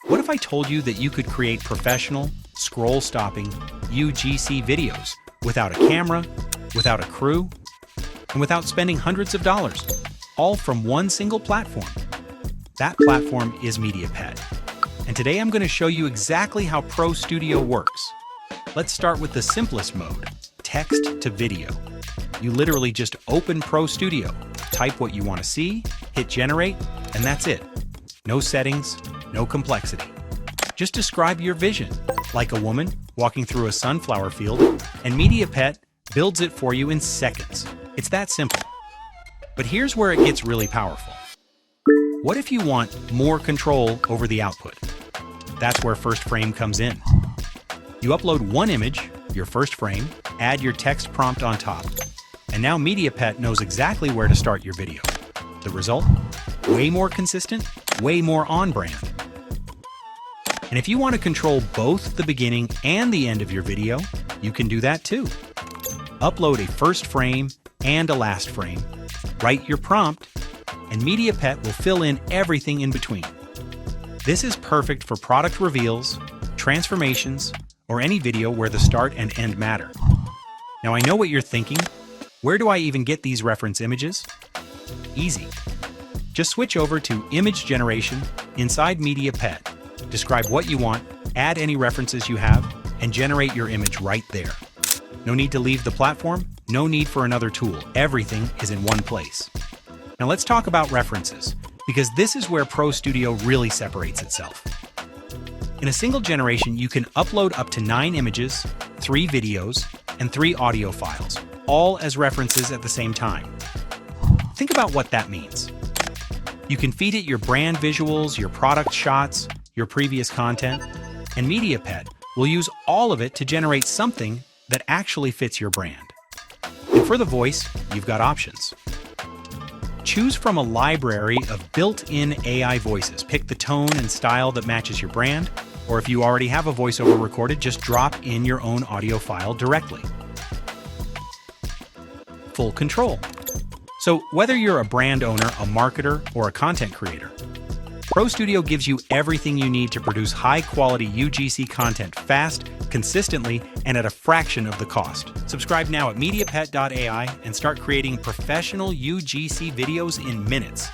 What if I told you that you could create professional, scroll-stopping UGC videos without a camera, without a crew, and without spending hundreds of dollars, all from one single platform? That platform is MediaPet. And today I'm going to show you exactly how Pro Studio works. Let's start with the simplest mode, text to video. You literally just open Pro Studio, type what you want to see, hit generate, and that's it. No settings, no complexity. Just describe your vision, like a woman walking through a sunflower field, and MediaPet builds it for you in seconds. It's that simple. But here's where it gets really powerful. What if you want more control over the output? That's where first frame comes in. You upload one image, your first frame, add your text prompt on top, and now MediaPet knows exactly where to start your video. The result? Way more consistent, way more on-brand. And if you want to control both the beginning and the end of your video, you can do that too. Upload a first frame and a last frame, write your prompt, and MediaPet will fill in everything in between. This is perfect for product reveals, transformations, or any video where the start and end matter. Now I know what you're thinking. Where do I even get these reference images? Easy. Just switch over to Image Generation inside MediaPet. Describe what you want, add any references you have, and generate your image right there. No need to leave the platform, no need for another tool. Everything is in one place. Now let's talk about references, because this is where Pro Studio really separates itself. In a single generation, you can upload up to 9 images, 3 videos, and 3 audio files, all as references at the same time. Think about what that means. You can feed it your brand visuals, your product shots, your previous content, and MediaPet will use all of it to generate something that actually fits your brand. And for the voice, you've got options. Choose from a library of built-in AI voices. Pick the tone and style that matches your brand, or if you already have a voiceover recorded, just drop in your own audio file directly. Full control. So whether you're a brand owner, a marketer, or a content creator, Pro Studio gives you everything you need to produce high-quality UGC content fast, consistently, and at a fraction of the cost. Subscribe now at MediaPet.ai and start creating professional UGC videos in minutes.